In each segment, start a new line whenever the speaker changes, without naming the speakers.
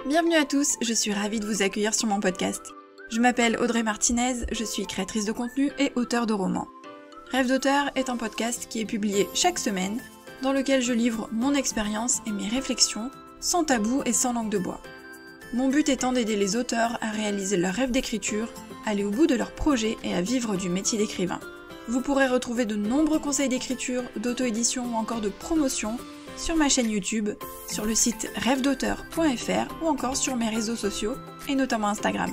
Bienvenue à tous, je suis ravie de vous accueillir sur mon podcast. Je m'appelle Audrey Martinez, je suis créatrice de contenu et auteure de romans. Rêve d'auteur est un podcast qui est publié chaque semaine, dans lequel je livre mon expérience et mes réflexions, sans tabou et sans langue de bois. Mon but étant d'aider les auteurs à réaliser leur rêve d'écriture, aller au bout de leurs projets et à vivre du métier d'écrivain. Vous pourrez retrouver de nombreux conseils d'écriture, d'auto-édition ou encore de promotion sur ma chaîne YouTube, sur le site rêvedauteur.fr ou encore sur mes réseaux sociaux et notamment Instagram.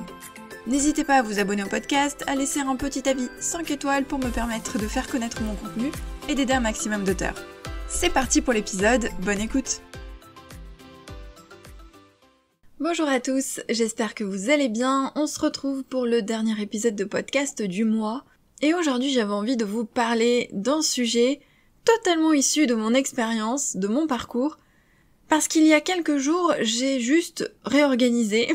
N'hésitez pas à vous abonner au podcast, à laisser un petit avis 5 étoiles pour me permettre de faire connaître mon contenu et d'aider un maximum d'auteurs. C'est parti pour l'épisode, bonne écoute! Bonjour à tous, j'espère que vous allez bien, on se retrouve pour le dernier épisode de podcast du mois, et aujourd'hui j'avais envie de vous parler d'un sujet totalement issu de mon expérience, de mon parcours, parce qu'il y a quelques jours, j'ai juste réorganisé,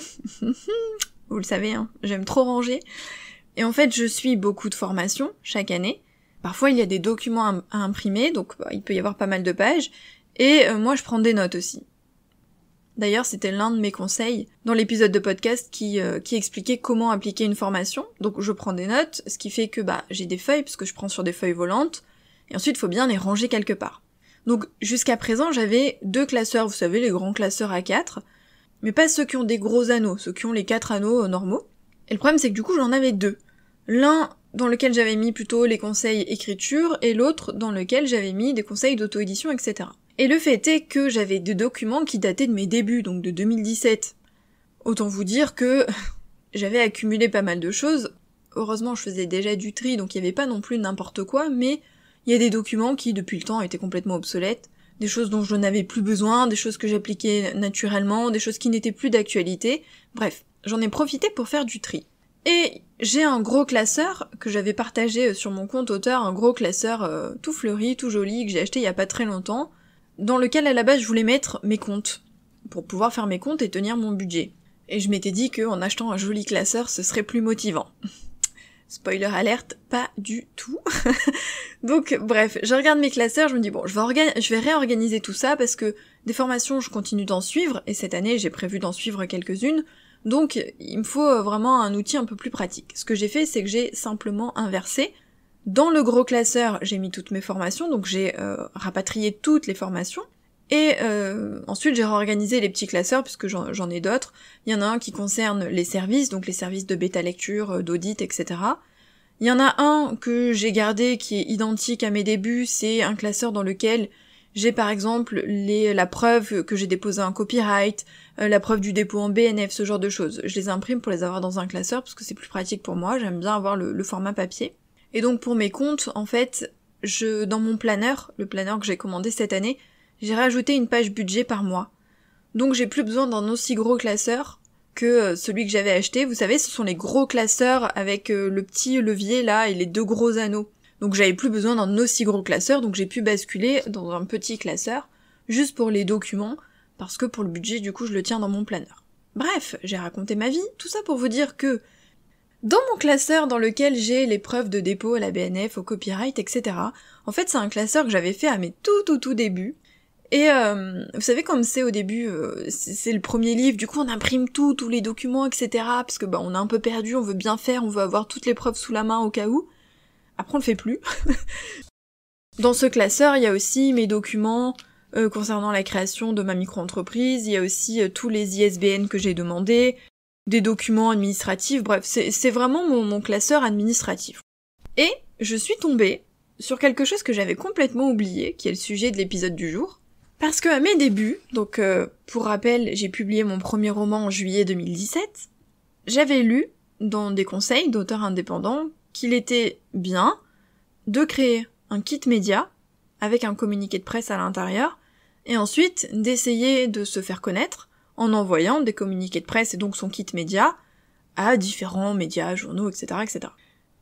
vous le savez, hein, j'aime trop ranger, et en fait je suis beaucoup de formations chaque année, parfois il y a des documents à imprimer, donc il peut y avoir pas mal de pages, et moi je prends des notes aussi. D'ailleurs, c'était l'un de mes conseils dans l'épisode de podcast qui expliquait comment appliquer une formation. Donc je prends des notes, ce qui fait que j'ai des feuilles, parce que je prends sur des feuilles volantes, et ensuite il faut bien les ranger quelque part. Donc jusqu'à présent, j'avais 2 classeurs, vous savez, les grands classeurs A4, mais pas ceux qui ont des gros anneaux, ceux qui ont les 4 anneaux normaux. Et le problème, c'est que du coup, j'en avais 2. L'un dans lequel j'avais mis plutôt les conseils écriture, et l'autre dans lequel j'avais mis des conseils d'auto-édition, etc. Et le fait est que j'avais des documents qui dataient de mes débuts, donc de 2017. Autant vous dire que j'avais accumulé pas mal de choses. Heureusement, je faisais déjà du tri, donc il y avait pas non plus n'importe quoi, mais il y a des documents qui, depuis le temps, étaient complètement obsolètes. Des choses dont je n'avais plus besoin, des choses que j'appliquais naturellement, des choses qui n'étaient plus d'actualité. Bref, j'en ai profité pour faire du tri. Et j'ai un gros classeur que j'avais partagé sur mon compte auteur, un gros classeur tout fleuri, tout joli, que j'ai acheté il y a pas très longtemps, dans lequel à la base je voulais mettre mes comptes, pour pouvoir faire mes comptes et tenir mon budget. Et je m'étais dit qu'en achetant un joli classeur, ce serait plus motivant. Spoiler alerte, pas du tout. Donc bref, je regarde mes classeurs, je me dis bon, je vais réorganiser tout ça parce que des formations, je continue d'en suivre, et cette année j'ai prévu d'en suivre quelques-unes, donc il me faut vraiment un outil un peu plus pratique. Ce que j'ai fait, c'est que j'ai simplement inversé. Dans le gros classeur, j'ai mis toutes mes formations, donc j'ai rapatrié toutes les formations, et ensuite j'ai réorganisé les petits classeurs, puisque j'en ai d'autres. Il y en a un qui concerne les services, donc les services de bêta lecture, d'audit, etc. Il y en a un que j'ai gardé qui est identique à mes débuts, c'est un classeur dans lequel j'ai par exemple la preuve que j'ai déposé un copyright, la preuve du dépôt en BNF, ce genre de choses. Je les imprime pour les avoir dans un classeur, parce que c'est plus pratique pour moi, j'aime bien avoir le format papier. Et donc pour mes comptes, en fait, dans mon planeur, le planeur que j'ai commandé cette année, j'ai rajouté une page budget par mois. Donc j'ai plus besoin d'un aussi gros classeur que celui que j'avais acheté. Vous savez, ce sont les gros classeurs avec le petit levier là et les 2 gros anneaux. Donc j'avais plus besoin d'un aussi gros classeur, donc j'ai pu basculer dans un petit classeur, juste pour les documents, parce que pour le budget, du coup, je le tiens dans mon planeur. Bref, j'ai raconté ma vie, tout ça pour vous dire que dans mon classeur dans lequel j'ai les preuves de dépôt à la BNF, au copyright, etc., en fait c'est un classeur que j'avais fait à mes tout débuts, et vous savez comme c'est au début, c'est le premier livre, du coup on imprime tous les documents, etc., parce que on est un peu perdu, on veut bien faire, on veut avoir toutes les preuves sous la main au cas où, après on le fait plus. Dans ce classeur, il y a aussi mes documents concernant la création de ma micro-entreprise, il y a aussi tous les ISBN que j'ai demandés, des documents administratifs, bref, c'est vraiment mon classeur administratif. Et je suis tombée sur quelque chose que j'avais complètement oublié, qui est le sujet de l'épisode du jour, parce que à mes débuts, donc pour rappel, j'ai publié mon premier roman en juillet 2017, j'avais lu dans des conseils d'auteurs indépendants qu'il était bien de créer un kit média avec un communiqué de presse à l'intérieur, et ensuite d'essayer de se faire connaître en envoyant des communiqués de presse et donc son kit média à différents médias, journaux, etc., etc.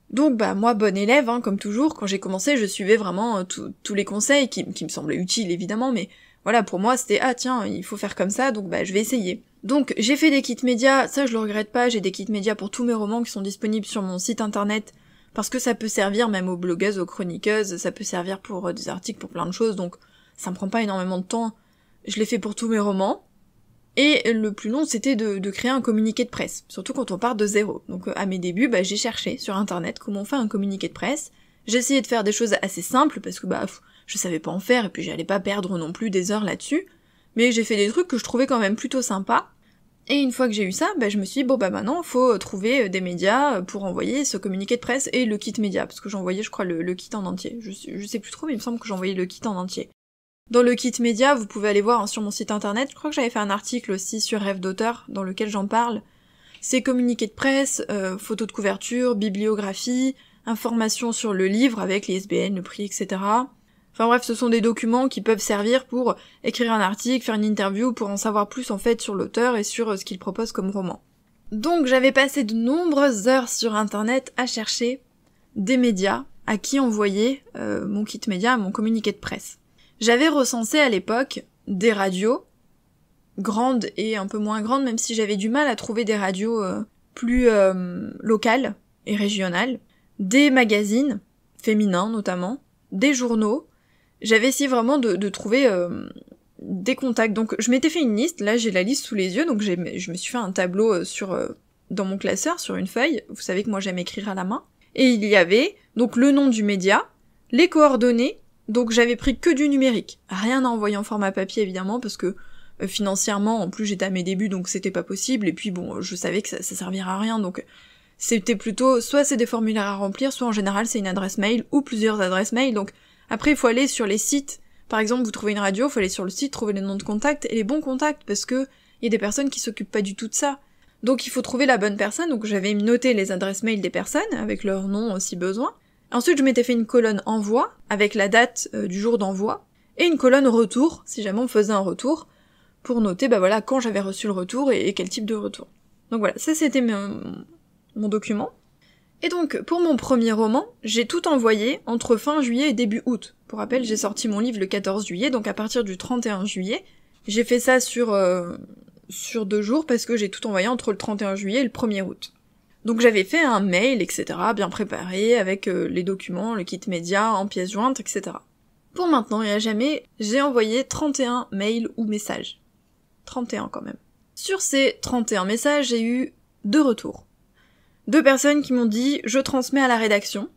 Donc moi, bonne élève, comme toujours, quand j'ai commencé, je suivais vraiment tous les conseils qui me semblaient utiles évidemment, mais voilà, pour moi c'était tiens, il faut faire comme ça, donc je vais essayer. Donc j'ai fait des kits médias, ça je le regrette pas, j'ai des kits médias pour tous mes romans qui sont disponibles sur mon site internet, parce que ça peut servir même aux blogueuses, aux chroniqueuses, ça peut servir pour des articles, pour plein de choses, donc ça me prend pas énormément de temps. Je l'ai fait pour tous mes romans. Et le plus long, c'était de créer un communiqué de presse, surtout quand on part de zéro. Donc à mes débuts, j'ai cherché sur internet comment on fait un communiqué de presse. J'ai essayé de faire des choses assez simples, parce que je savais pas en faire, et puis j'allais pas perdre non plus des heures là-dessus. Mais j'ai fait des trucs que je trouvais quand même plutôt sympas. Et une fois que j'ai eu ça, je me suis dit, maintenant, faut trouver des médias pour envoyer ce communiqué de presse et le kit média, parce que j'envoyais, je crois, le kit en entier. Je sais plus trop, mais il me semble que j'envoyais le kit en entier. Dans le kit média, vous pouvez aller voir sur mon site internet, je crois que j'avais fait un article aussi sur Rêve d'auteur, dans lequel j'en parle. C'est communiqué de presse, photos de couverture, bibliographie, informations sur le livre avec les ISBN, le prix, etc. Enfin bref, ce sont des documents qui peuvent servir pour écrire un article, faire une interview, pour en savoir plus en fait sur l'auteur et sur ce qu'il propose comme roman. Donc j'avais passé de nombreuses heures sur internet à chercher des médias à qui envoyer mon kit média, mon communiqué de presse. J'avais recensé à l'époque des radios, grandes et un peu moins grandes, même si j'avais du mal à trouver des radios plus locales et régionales, des magazines, féminins notamment, des journaux. J'avais essayé vraiment de trouver des contacts. Donc je m'étais fait une liste, là j'ai la liste sous les yeux, donc je me suis fait un tableau dans mon classeur, sur une feuille. Vous savez que moi j'aime écrire à la main. Et il y avait donc le nom du média, les coordonnées. Donc j'avais pris que du numérique, rien à envoyer en format papier évidemment, parce que financièrement, en plus j'étais à mes débuts, donc c'était pas possible, et puis je savais que ça servirait à rien, donc c'était plutôt, soit c'est des formulaires à remplir, soit en général c'est une adresse mail, ou plusieurs adresses mail, donc après il faut aller sur les sites, par exemple vous trouvez une radio, il faut aller sur le site, trouver les noms de contacts, et les bons contacts, parce que il y a des personnes qui s'occupent pas du tout de ça. Donc il faut trouver la bonne personne, donc j'avais noté les adresses mail des personnes, avec leur nom si besoin. Ensuite, je m'étais fait une colonne envoi, avec la date du jour d'envoi, et une colonne retour, si jamais on faisait un retour, pour noter, quand j'avais reçu le retour et quel type de retour. Donc voilà, ça c'était mon document. Et donc, pour mon premier roman, j'ai tout envoyé entre fin juillet et début août. Pour rappel, j'ai sorti mon livre le 14 juillet, donc à partir du 31 juillet, j'ai fait ça sur 2 jours, parce que j'ai tout envoyé entre le 31 juillet et le 1er août. Donc j'avais fait un mail, etc., bien préparé, avec les documents, le kit média, en pièces jointes, etc. Pour maintenant et à jamais, j'ai envoyé 31 mails ou messages. 31 quand même. Sur ces 31 messages, j'ai eu 2 retours. 2 personnes qui m'ont dit « je transmets à la rédaction ».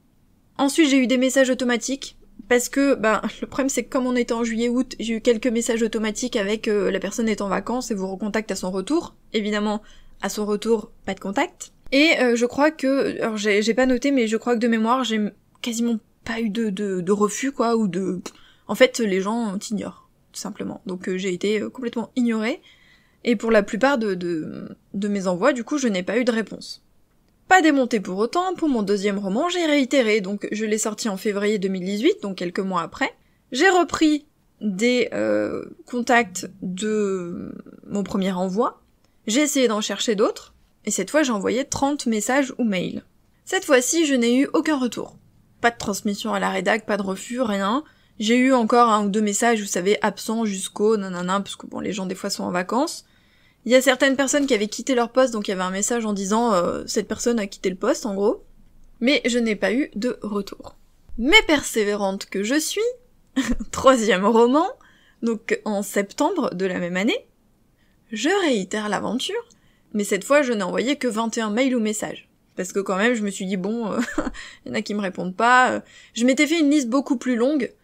Ensuite j'ai eu des messages automatiques, parce que le problème c'est que comme on était en juillet-août, j'ai eu quelques messages automatiques avec la personne est en vacances et vous recontacte à son retour. Évidemment, à son retour, pas de contact. Et je crois que, alors j'ai pas noté, mais je crois que de mémoire, j'ai quasiment pas eu de refus, quoi, ou de... En fait, les gens t'ignorent, tout simplement. Donc j'ai été complètement ignorée, et pour la plupart de mes envois, du coup, je n'ai pas eu de réponse. Pas démonté pour autant, pour mon deuxième roman, j'ai réitéré, donc je l'ai sorti en février 2018, donc quelques mois après. J'ai repris des contacts de mon premier envoi, j'ai essayé d'en chercher d'autres, et cette fois j'ai envoyé 30 messages ou mails. Cette fois-ci, je n'ai eu aucun retour. Pas de transmission à la rédac, pas de refus, rien. J'ai eu encore 1 ou 2 messages, vous savez, absents jusqu'au nanana, parce que les gens des fois sont en vacances. Il y a certaines personnes qui avaient quitté leur poste, donc il y avait un message en disant cette personne a quitté le poste, en gros. Mais je n'ai pas eu de retour. Mais persévérante que je suis, 3e roman, donc en septembre de la même année, je réitère l'aventure, mais cette fois je n'ai envoyé que 21 mails ou messages. Parce que quand même je me suis dit il y en a qui me répondent pas. Je m'étais fait une liste beaucoup plus longue,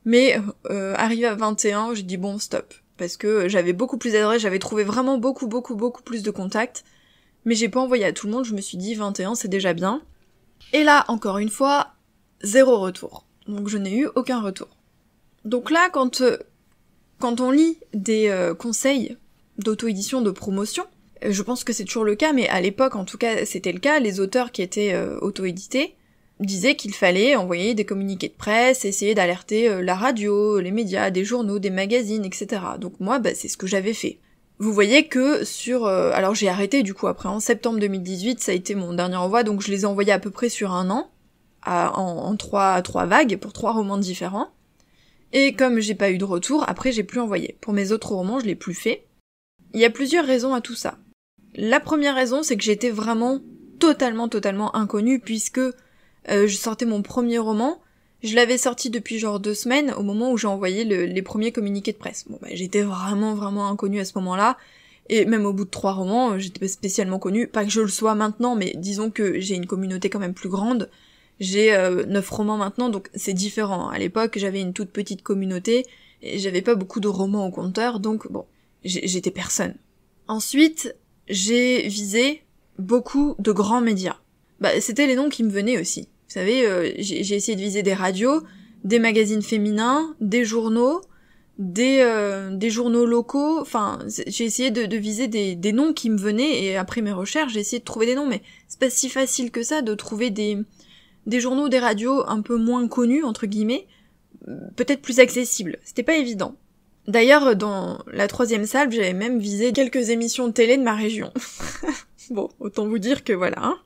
mais arrivé à 21, j'ai dit bon stop. Parce que j'avais beaucoup plus d'adresses, j'avais trouvé vraiment beaucoup plus de contacts, mais j'ai pas envoyé à tout le monde, je me suis dit 21 c'est déjà bien. Et là, encore une fois, 0 retour. Donc je n'ai eu aucun retour. Donc là, quand on lit des conseils d'auto-édition, de promotion, je pense que c'est toujours le cas, mais à l'époque en tout cas c'était le cas, les auteurs qui étaient auto-édités disaient qu'il fallait envoyer des communiqués de presse, essayer d'alerter la radio, les médias, des journaux, des magazines, etc. Donc moi, c'est ce que j'avais fait. Vous voyez que alors j'ai arrêté du coup après, en septembre 2018, ça a été mon dernier envoi, donc je les ai envoyés à peu près sur 1 an, en 3 vagues, pour 3 romans différents. Et comme j'ai pas eu de retour, après j'ai plus envoyé. Pour mes autres romans, je l'ai plus fait. Il y a plusieurs raisons à tout ça. La première raison, c'est que j'étais vraiment totalement inconnue, puisque je sortais mon premier roman, je l'avais sorti depuis genre 2 semaines, au moment où j'ai envoyé les premiers communiqués de presse. J'étais vraiment inconnue à ce moment-là, Et même au bout de 3 romans, j'étais pas spécialement connue, pas que je le sois maintenant, mais disons que j'ai une communauté quand même plus grande. J'ai 9 romans maintenant, donc c'est différent. À l'époque, j'avais une toute petite communauté, et j'avais pas beaucoup de romans au compteur, donc bon, j'étais personne. Ensuite, j'ai visé beaucoup de grands médias. C'était les noms qui me venaient aussi. Vous savez, j'ai essayé de viser des radios, des magazines féminins, des journaux, des journaux locaux, enfin, j'ai essayé de viser des noms qui me venaient, et après mes recherches, j'ai essayé de trouver des noms, mais c'est pas si facile que ça de trouver des journaux, des radios un peu moins connus, entre guillemets, peut-être plus accessibles. C'était pas évident. D'ailleurs, dans la 3e salle, j'avais même visé quelques émissions de télé de ma région. Bon, autant vous dire que voilà, hein.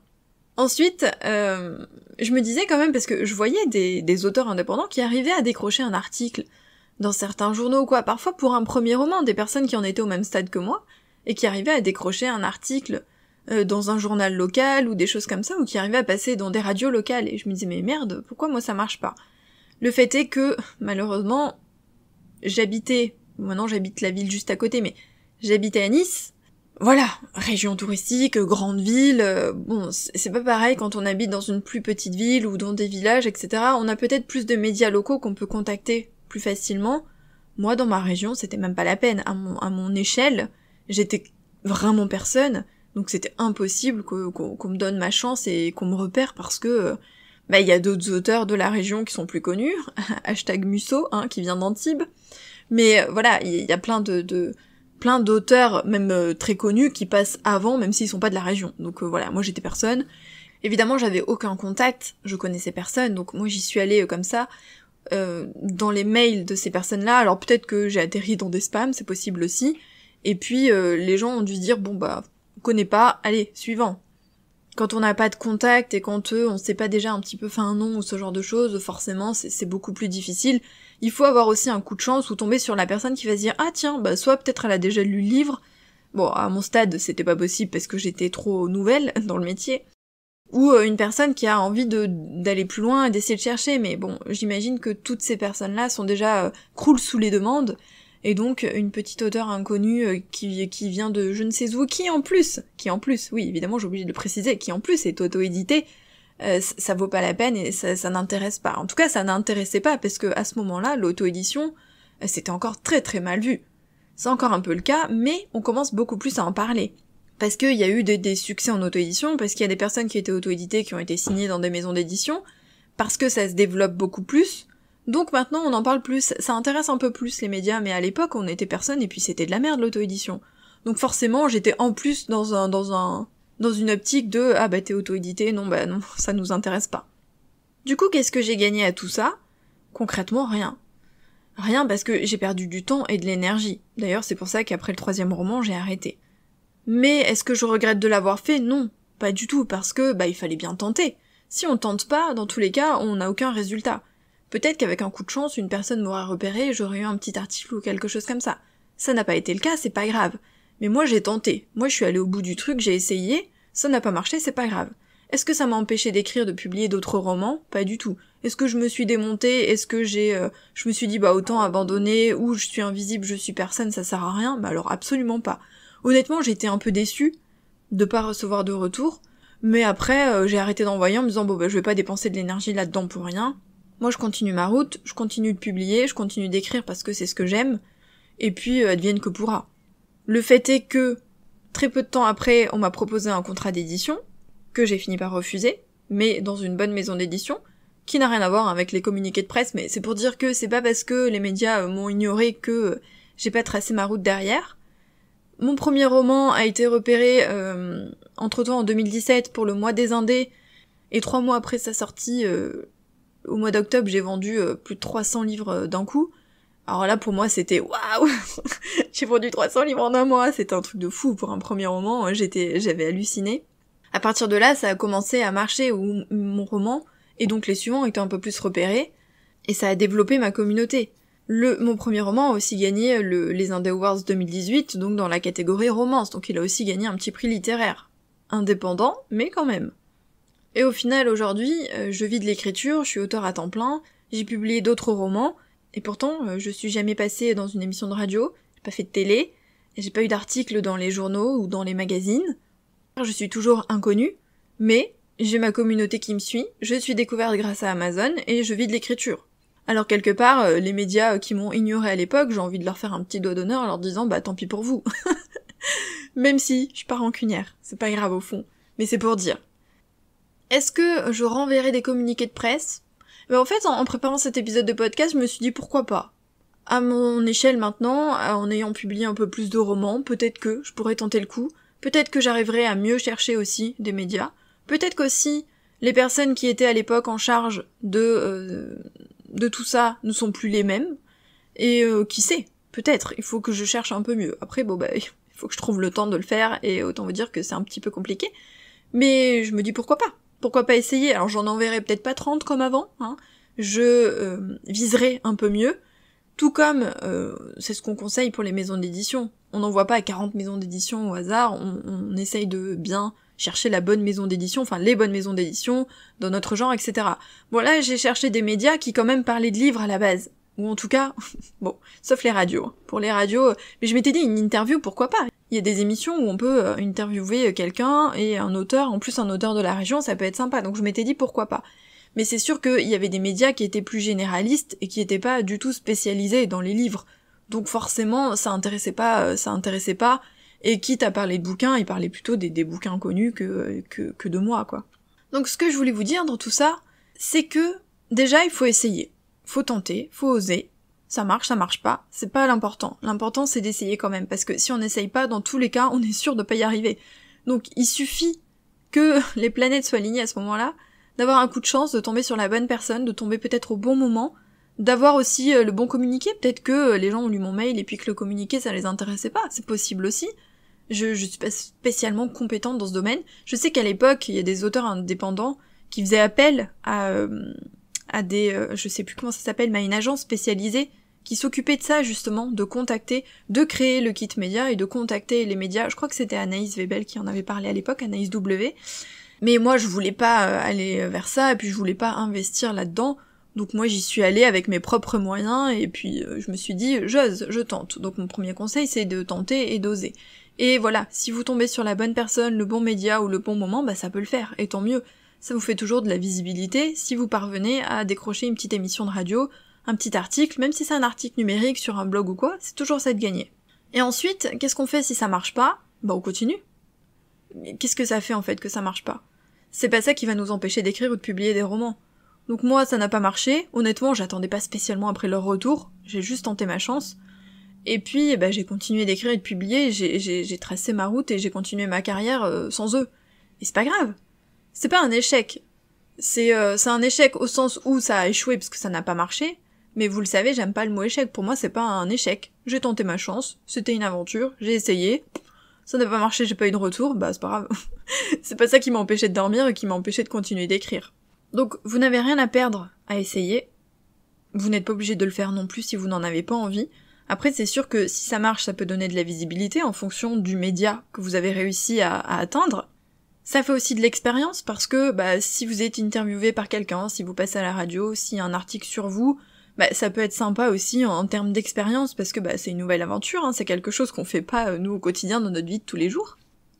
Ensuite, je me disais quand même, parce que je voyais des auteurs indépendants qui arrivaient à décrocher un article dans certains journaux ou quoi, parfois pour un premier roman, des personnes qui en étaient au même stade que moi, et qui arrivaient à décrocher un article dans un journal local ou des choses comme ça, ou qui arrivaient à passer dans des radios locales, et je me disais mais merde, pourquoi moi ça marche pas? Le fait est que, malheureusement, maintenant j'habite la ville juste à côté, mais j'habitais à Nice. Voilà, région touristique, grande ville, bon, c'est pas pareil quand on habite dans une plus petite ville ou dans des villages, etc. On a peut-être plus de médias locaux qu'on peut contacter plus facilement. Moi, dans ma région, c'était même pas la peine. À mon échelle, j'étais vraiment personne, donc c'était impossible qu'on me donne ma chance et qu'on me repère parce que y a d'autres auteurs de la région qui sont plus connus, hashtag Musso, hein, qui vient d'Antibes. Mais voilà, il y a plein d'auteurs, même très connus, qui passent avant, même s'ils sont pas de la région. Donc voilà, moi j'étais personne. Évidemment, j'avais aucun contact, je connaissais personne, donc moi j'y suis allée comme ça, dans les mails de ces personnes-là. Alors peut-être que j'ai atterri dans des spams, c'est possible aussi. Et puis les gens ont dû se dire, bon on connaît pas, allez, suivant. Quand on n'a pas de contact et quand on sait pas déjà un petit peu fait un nom ou ce genre de choses, forcément c'est beaucoup plus difficile. Il faut avoir aussi un coup de chance ou tomber sur la personne qui va se dire « Ah tiens, soit peut-être elle a déjà lu le livre », bon, à mon stade, c'était pas possible parce que j'étais trop nouvelle dans le métier, ou une personne qui a envie d'aller plus loin et d'essayer de chercher, mais bon, j'imagine que toutes ces personnes-là sont déjà croulent sous les demandes, et donc une petite auteure inconnue qui vient de je ne sais où, qui en plus, oui, évidemment j'ai oublié de le préciser, qui en plus est auto-édité, ça vaut pas la peine et ça n'intéresse pas. En tout cas, ça n'intéressait pas parce que à ce moment-là, l'auto-édition, c'était encore très très mal vu. C'est encore un peu le cas, mais on commence beaucoup plus à en parler. Parce qu'il y a eu des succès en auto-édition, parce qu'il y a des personnes qui étaient auto-éditées, qui ont été signées dans des maisons d'édition, parce que ça se développe beaucoup plus. Donc maintenant, on en parle plus, ça intéresse un peu plus les médias, mais à l'époque, on était personne et puis c'était de la merde l'auto-édition. Donc forcément, j'étais en plus dans une optique de t'es auto-édité, non, ça nous intéresse pas. Du coup, qu'est-ce que j'ai gagné à tout ça? Concrètement, rien. Rien parce que j'ai perdu du temps et de l'énergie. D'ailleurs, c'est pour ça qu'après le 3e roman, j'ai arrêté. Mais est-ce que je regrette de l'avoir fait? Non, pas du tout, parce que il fallait bien tenter. Si on tente pas, dans tous les cas, on n'a aucun résultat. Peut-être qu'avec un coup de chance, une personne m'aurait repéré et j'aurais eu un petit article ou quelque chose comme ça. Ça n'a pas été le cas, c'est pas grave. Mais moi j'ai tenté, moi je suis allée au bout du truc, j'ai essayé, ça n'a pas marché, c'est pas grave. Est-ce que ça m'a empêché d'écrire, de publier d'autres romans? Pas du tout. Est-ce que je me suis démontée? Est-ce que je me suis dit autant abandonner, ou je suis invisible, je suis personne, ça sert à rien? Alors absolument pas. Honnêtement, j'étais un peu déçue de pas recevoir de retour, mais après j'ai arrêté d'envoyer en me disant je vais pas dépenser de l'énergie là-dedans pour rien. Moi je continue ma route, je continue de publier, je continue d'écrire parce que c'est ce que j'aime, et puis advienne que pourra. Le fait est que, très peu de temps après, on m'a proposé un contrat d'édition, que j'ai fini par refuser, mais dans une bonne maison d'édition, qui n'a rien à voir avec les communiqués de presse, mais c'est pour dire que c'est pas parce que les médias m'ont ignoré que j'ai pas tracé ma route derrière. Mon premier roman a été repéré entre-temps en 2017 pour le mois des Indés, et 3 mois après sa sortie, au mois d'octobre, j'ai vendu plus de 300 livres d'un coup. Alors là, pour moi, c'était waouh. J'ai vendu 300 livres en un mois, c'était un truc de fou pour un premier roman, j'avais halluciné. À partir de là, ça a commencé à marcher, mon roman, et donc les suivants étaient un peu plus repérés, et ça a développé ma communauté. Mon premier roman a aussi gagné les Indé Awards 2018, donc dans la catégorie romance, donc il a aussi gagné un petit prix littéraire. Indépendant, mais quand même. Et au final, aujourd'hui, je vis de l'écriture, je suis auteur à temps plein, j'ai publié d'autres romans, et pourtant, je suis jamais passée dans une émission de radio, j'ai pas fait de télé, j'ai pas eu d'articles dans les journaux ou dans les magazines. Je suis toujours inconnue, mais j'ai ma communauté qui me suit, je suis découverte grâce à Amazon et je vis de l'écriture. Alors quelque part, les médias qui m'ont ignorée à l'époque, j'ai envie de leur faire un petit doigt d'honneur en leur disant bah tant pis pour vous. Même si je suis pas rancunière, c'est pas grave au fond, mais c'est pour dire. Est-ce que je renverrai des communiqués de presse ? Ben en fait, en préparant cet épisode de podcast, je me suis dit pourquoi pas. À mon échelle maintenant, en ayant publié un peu plus de romans, peut-être que je pourrais tenter le coup, peut-être que j'arriverai à mieux chercher aussi des médias, peut-être qu'aussi les personnes qui étaient à l'époque en charge de tout ça ne sont plus les mêmes, et qui sait, peut-être, il faut que je cherche un peu mieux. Après, il faut que je trouve le temps de le faire, et autant vous dire que c'est un petit peu compliqué, mais je me dis pourquoi pas essayer. Alors j'en enverrai peut-être pas 30 comme avant, hein, je viserai un peu mieux, tout comme, c'est ce qu'on conseille pour les maisons d'édition. On n'envoie pas à 40 maisons d'édition au hasard, on essaye de bien chercher la bonne maison d'édition, enfin les bonnes maisons d'édition, dans notre genre, etc. Bon là, j'ai cherché des médias qui quand même parlaient de livres à la base. Ou en tout cas, bon, sauf les radios. Pour les radios, mais je m'étais dit, une interview, pourquoi pas ? Il y a des émissions où on peut interviewer quelqu'un et un auteur, en plus un auteur de la région, ça peut être sympa, donc je m'étais dit pourquoi pas. Mais c'est sûr qu'il y avait des médias qui étaient plus généralistes et qui étaient pas du tout spécialisés dans les livres. Donc forcément, ça intéressait pas, et quitte à parler de bouquins, ils parlaient plutôt des bouquins connus que de moi, quoi. Donc ce que je voulais vous dire dans tout ça, c'est que, déjà, il faut essayer. Faut tenter, faut oser. Ça marche pas, c'est pas l'important. L'important, c'est d'essayer quand même, parce que si on n'essaye pas, dans tous les cas, on est sûr de pas y arriver. Donc il suffit que les planètes soient alignées à ce moment-là, d'avoir un coup de chance, de tomber sur la bonne personne, de tomber peut-être au bon moment, d'avoir aussi le bon communiqué, peut-être que les gens ont lu mon mail et puis que le communiqué ça les intéressait pas, c'est possible aussi. Je suis pas spécialement compétente dans ce domaine. Je sais qu'à l'époque, il y a des auteurs indépendants qui faisaient appel à des, je sais plus comment ça s'appelle, mais à une agence spécialisée qui s'occupait de ça justement, de contacter, de créer le kit média et de contacter les médias. Je crois que c'était Anaïs Webel qui en avait parlé à l'époque, Anaïs W. Mais moi je voulais pas aller vers ça, et puis je voulais pas investir là-dedans, donc moi j'y suis allée avec mes propres moyens, et puis je me suis dit j'ose, je tente. Donc mon premier conseil c'est de tenter et d'oser. Et voilà, si vous tombez sur la bonne personne, le bon média ou le bon moment, bah ça peut le faire, et tant mieux. Ça vous fait toujours de la visibilité si vous parvenez à décrocher une petite émission de radio, un petit article, même si c'est un article numérique sur un blog ou quoi, c'est toujours ça de gagner. Et ensuite, qu'est-ce qu'on fait si ça marche pas ? Bah on continue. Mais qu'est-ce que ça fait en fait que ça marche pas ? C'est pas ça qui va nous empêcher d'écrire ou de publier des romans. Donc moi, ça n'a pas marché, honnêtement, j'attendais pas spécialement après leur retour, j'ai juste tenté ma chance. Et puis, j'ai continué d'écrire et de publier, j'ai tracé ma route et j'ai continué ma carrière sans eux. Et c'est pas grave. C'est pas un échec. C'est un échec au sens où ça a échoué parce que ça n'a pas marché, mais vous le savez, j'aime pas le mot échec, pour moi c'est pas un échec. J'ai tenté ma chance, c'était une aventure, j'ai essayé, ça n'a pas marché, j'ai pas eu de retour, c'est pas grave. C'est pas ça qui m'a empêché de dormir et qui m'a empêché de continuer d'écrire. Donc vous n'avez rien à perdre à essayer, vous n'êtes pas obligé de le faire non plus si vous n'en avez pas envie. Après c'est sûr que si ça marche, ça peut donner de la visibilité en fonction du média que vous avez réussi à atteindre. Ça fait aussi de l'expérience parce que si vous êtes interviewé par quelqu'un, si vous passez à la radio, s'il y a un article sur vous, ça peut être sympa aussi en termes d'expérience parce que c'est une nouvelle aventure, hein, c'est quelque chose qu'on fait pas nous au quotidien dans notre vie de tous les jours.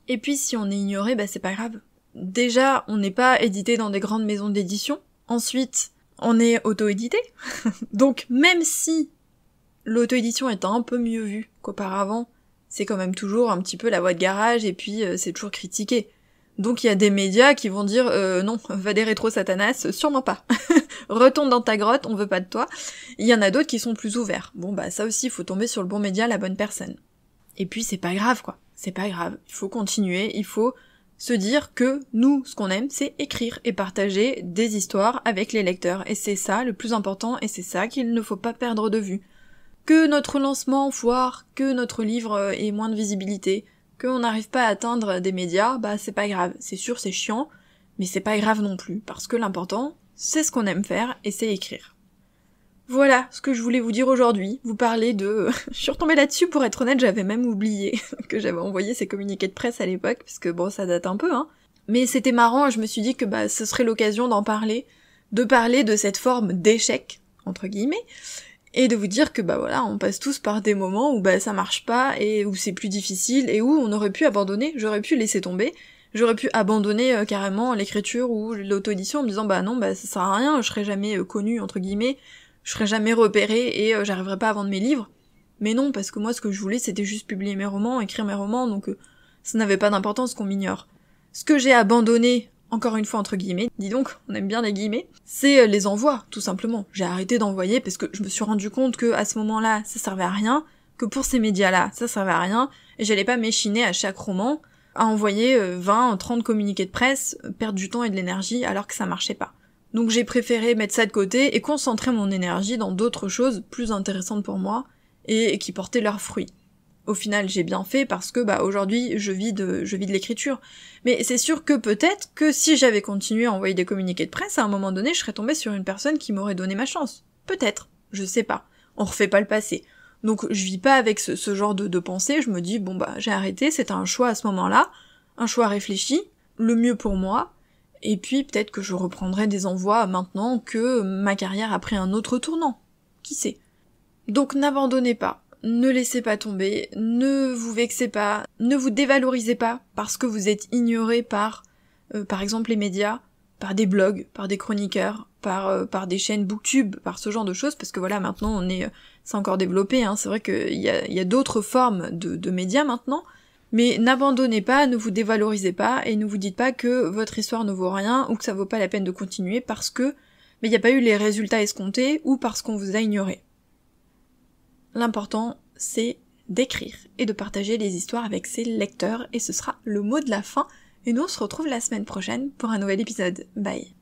Et puis si on est ignoré, c'est pas grave. Déjà, on n'est pas édité dans des grandes maisons d'édition. Ensuite, on est auto-édité. Donc même si l'auto-édition est un peu mieux vue qu'auparavant, c'est quand même toujours un petit peu la voie de garage et puis c'est toujours critiqué. Donc il y a des médias qui vont dire non, va des rétro Satanas, sûrement pas. Retourne dans ta grotte, on veut pas de toi. Il y en a d'autres qui sont plus ouverts. Bon ça aussi, il faut tomber sur le bon média, la bonne personne. Et puis c'est pas grave quoi, c'est pas grave. Il faut continuer, il faut se dire que nous, ce qu'on aime, c'est écrire et partager des histoires avec les lecteurs. Et c'est ça le plus important, et c'est ça qu'il ne faut pas perdre de vue. Que notre lancement foire, que notre livre ait moins de visibilité, qu'on n'arrive pas à atteindre des médias, c'est pas grave. C'est sûr, c'est chiant, mais c'est pas grave non plus, parce que l'important, c'est ce qu'on aime faire, et c'est écrire. Voilà ce que je voulais vous dire aujourd'hui, vous parler de... Je suis retombée là-dessus, pour être honnête, j'avais même oublié que j'avais envoyé ces communiqués de presse à l'époque, parce que ça date un peu, hein. Mais c'était marrant, je me suis dit que ce serait l'occasion d'en parler, de parler de cette forme d'échec, entre guillemets, et de vous dire que bah voilà, on passe tous par des moments où bah ça marche pas, et où c'est plus difficile, et où on aurait pu abandonner, j'aurais pu laisser tomber, j'aurais pu abandonner carrément l'écriture ou l'auto-édition en me disant bah non, bah ça sert à rien, je serai jamais connue entre guillemets, je serai jamais repérée et j'arriverai pas à vendre mes livres. Mais non, parce que moi ce que je voulais c'était juste publier mes romans, écrire mes romans, donc ça n'avait pas d'importance qu'on m'ignore. Ce que j'ai abandonné, encore une fois entre guillemets, dis donc, on aime bien les guillemets, c'est les envois, tout simplement. J'ai arrêté d'envoyer parce que je me suis rendu compte que à ce moment-là, ça servait à rien, que pour ces médias-là, ça servait à rien, et j'allais pas m'échiner à chaque roman à envoyer 20, 30 communiqués de presse, perdre du temps et de l'énergie alors que ça marchait pas. Donc j'ai préféré mettre ça de côté et concentrer mon énergie dans d'autres choses plus intéressantes pour moi et qui portaient leurs fruits. Au final, j'ai bien fait parce que bah aujourd'hui, je vis de l'écriture. Mais c'est sûr que peut-être que si j'avais continué à envoyer des communiqués de presse, à un moment donné, je serais tombée sur une personne qui m'aurait donné ma chance. Peut-être, je sais pas. On refait pas le passé. Donc je vis pas avec ce genre de pensée, je me dis bon bah j'ai arrêté, c'était un choix à ce moment-là, un choix réfléchi, le mieux pour moi, et puis peut-être que je reprendrai des envois maintenant que ma carrière a pris un autre tournant. Qui sait? Donc n'abandonnez pas. Ne laissez pas tomber, ne vous vexez pas, ne vous dévalorisez pas parce que vous êtes ignoré par exemple les médias, par des blogs, par des chroniqueurs, par des chaînes booktube, par ce genre de choses, parce que voilà, maintenant c'est encore développé, hein, c'est vrai qu'il y a d'autres formes de médias maintenant, mais n'abandonnez pas, ne vous dévalorisez pas, et ne vous dites pas que votre histoire ne vaut rien, ou que ça vaut pas la peine de continuer parce que il n'y a pas eu les résultats escomptés, ou parce qu'on vous a ignoré. L'important, c'est d'écrire et de partager les histoires avec ses lecteurs, et ce sera le mot de la fin, et nous on se retrouve la semaine prochaine pour un nouvel épisode. Bye!